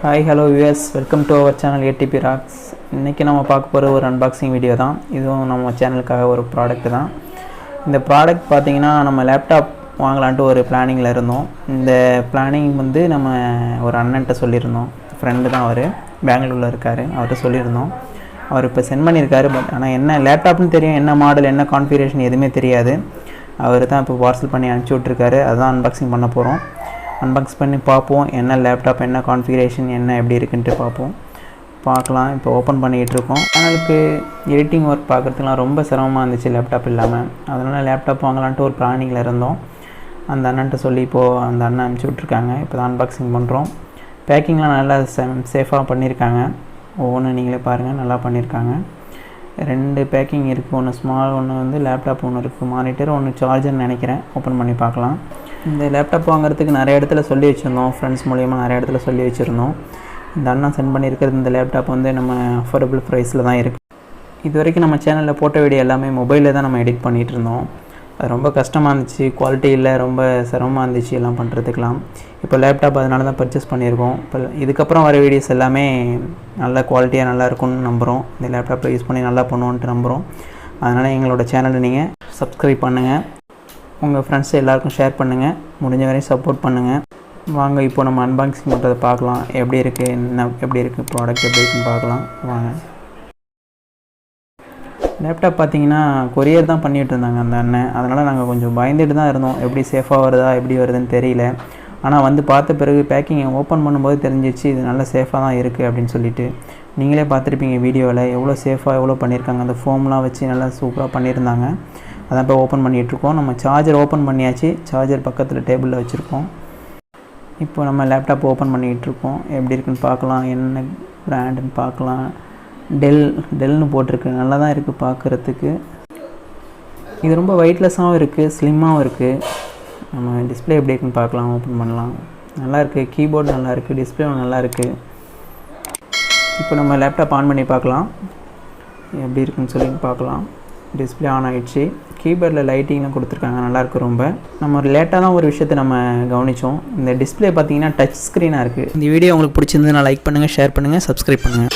Hi hello யூஎஸ், welcome to our channel ATP Rocks. இன்றைக்கி நம்ம பார்க்க போகிற ஒரு அன்பாக்சிங் வீடியோ தான். இதுவும் நம்ம சேனலுக்காக ஒரு ப்ராடக்ட் தான். இந்த ப்ராடக்ட் பார்த்திங்கன்னா நம்ம லேப்டாப் வாங்கலான்ட்டு ஒரு பிளானிங்கில் இருந்தோம். இந்த பிளானிங் வந்து நம்ம ஒரு அண்ணன்ட்ட சொல்லியிருந்தோம். ஃப்ரெண்டு தான், அவர் பெங்களூரில் இருக்கார். அவர்கிட்ட சொல்லியிருந்தோம். அவர் இப்போ சென்ட் பண்ணியிருக்காரு. பட் ஆனால் என்ன லேப்டாப்னு தெரியும், என்ன மாடல், என்ன கான்ஃபிகரேஷன் எதுவுமே தெரியாது. அவர் தான் இப்போ பார்சல் பண்ணி அனுப்பிச்சி விட்ருக்காரு. அதுதான் அன்பாக்சிங் பண்ண போகிறோம். அன்பாக்ஸ் பண்ணி பார்ப்போம், என்ன லேப்டாப், என்ன கான்ஃபிகரேஷன், என்ன எப்படி இருக்குன்ட்டு பார்க்கலாம். இப்போ ஓப்பன் பண்ணிகிட்டு இருக்கோம். சேனலுக்கு எடிட்டிங் ஒர்க் பார்க்குறதுக்குலாம் ரொம்ப சிரமமாக இருந்துச்சு லேப்டாப் இல்லாமல். அதனால் லேப்டாப் வாங்கலான்ட்டு ஒரு பிளானிங்கில் இருந்தோம். அந்த அண்ணன்ட்ட சொல்லி இப்போது அந்த அண்ணன் அனுப்பிச்சி விட்ருக்காங்க. இப்போ தான் அன்பாக்சிங் பண்ணுறோம். பேக்கிங்லாம் நல்லா சேஃபாக பண்ணியிருக்காங்க. ஒவ்வொன்றும் நீங்களே பாருங்கள், நல்லா பண்ணியிருக்காங்க. 2 பேக்கிங் இருக்குது. ஒன்று ஸ்மால், ஒன்று வந்து லேப்டாப் ஒன்று இருக்குது. மானிட்டர், ஒன்று சார்ஜர்னு நினைக்கிறேன். ஓப்பன் பண்ணி பார்க்கலாம். இந்த லேப்டாப் வாங்குறதுக்கு நிறைய இடத்துல சொல்லி வச்சுருந்தோம். ஃப்ரெண்ட்ஸ் மூலிமா நிறைய இடத்துல சொல்லி வச்சுருந்தோம். இந்த அண்ணா சென்ட் பண்ணியிருக்கிறது இந்த லேப்டாப் வந்து நம்ம அஃபோர்டபுள் ப்ரைஸில் தான் இருக்குது. இது வரைக்கும் நம்ம சேனலில் போட்ட வீடியோ எல்லாமே மொபைலில் தான் நம்ம எடிட் பண்ணிகிட்டு இருந்தோம். அது ரொம்ப கஷ்டமாக இருந்துச்சு, குவாலிட்டி இல்லை, ரொம்ப சிரமமாக இருந்துச்சு எல்லாம் பண்ணுறதுக்கெலாம். இப்போ லேப்டாப் அதனால தான் பர்ச்சேஸ் பண்ணியிருக்கோம். இப்போ இதுக்கப்புறம் வர வீடியோஸ் எல்லாமே நல்ல குவாலிட்டியாக நல்லா இருக்கும்னு நம்புகிறோம். இந்த லேப்டாப்பில் யூஸ் பண்ணி நல்லா பண்ணுவோன்ட்டு நம்புகிறோம். அதனால் எங்களோட சேனலை நீங்கள் சப்ஸ்கிரைப் பண்ணுங்கள், உங்கள் ஃப்ரெண்ட்ஸ் எல்லாருக்கும் ஷேர் பண்ணுங்கள், முடிஞ்ச வரையும் சப்போர்ட் பண்ணுங்கள். வாங்க இப்போ நம்ம அன்பாக்சிங் பண்ணுறதை பார்க்கலாம். எப்படி இருக்குது, என்ன எப்படி இருக்குது, ப்ராடக்ட் எப்படி இருக்குன்னு பார்க்கலாம் வாங்க. லேப்டாப் பார்த்தீங்கன்னா கொரியர் தான் பண்ணிகிட்டு இருந்தாங்க அந்த அண்ணன். அதனால் நாங்கள் கொஞ்சம் பயந்துட்டு தான் இருந்தோம், எப்படி சேஃபாக வருதா எப்படி வருதுன்னு தெரியல. ஆனால் வந்து பார்த்த பிறகு பேக்கிங்கை ஓப்பன் பண்ணும்போது தெரிஞ்சிச்சு இது நல்லா சேஃபாக தான் இருக்குது அப்படின்னு சொல்லிட்டு. நீங்களே பார்த்துருப்பீங்க வீடியோவில் எவ்வளோ சேஃபாக எவ்வளோ பண்ணியிருக்காங்க. அந்த ஃபோம்லாம் வச்சு நல்லா சூப்பராக பண்ணியிருந்தாங்க. அதான் இப்போ ஓப்பன் பண்ணிகிட்ருக்கோம். நம்ம சார்ஜர் ஓப்பன் பண்ணியாச்சு. சார்ஜர் பக்கத்தில் டேபிளில் வச்சுருக்கோம். இப்போ நம்ம லேப்டாப் ஓப்பன் பண்ணிகிட்ருக்கோம். எப்படி இருக்குன்னு பார்க்கலாம், என்ன பிராண்டுன்னு பார்க்கலாம். டெல்னு போட்டிருக்கு. நல்லா தான் இருக்குது பார்க்குறதுக்கு. இது ரொம்ப வெயிட்லெஸ்ஸாகவும் இருக்குது, ஸ்லிம்மாகவும் இருக்குது. நம்ம டிஸ்பிளே எப்படி இருக்குன்னு பார்க்கலாம், ஓப்பன் பண்ணலாம். நல்லாயிருக்கு, கீபோர்டு நல்லாயிருக்கு, டிஸ்பிளேவும் நல்லாயிருக்கு. இப்போ நம்ம லேப்டாப் ஆன் பண்ணி பார்க்கலாம் எப்படி இருக்குன்னு சொல்லி பார்க்கலாம். டிஸ்பிளே ஆன் ஆகிடுச்சு. கீபோர்டில் லைட்டிங்லாம் கொடுத்துருக்காங்க, நல்லாயிருக்கு ரொம்ப. நம்ம லேட்டாக தான் ஒரு விஷயத்தை நம்ம கவனித்தோம். இந்த டிஸ்பிளே பார்த்திங்கன்னா டச் ஸ்க்ரீனாக இருக்குது. இந்த வீடியோ உங்களுக்கு பிடிச்சிருந்ததுன்னா லைக் பண்ணுங்கள், ஷேர் பண்ணுங்கள், சப்ஸ்கிரைப் பண்ணுங்கள்.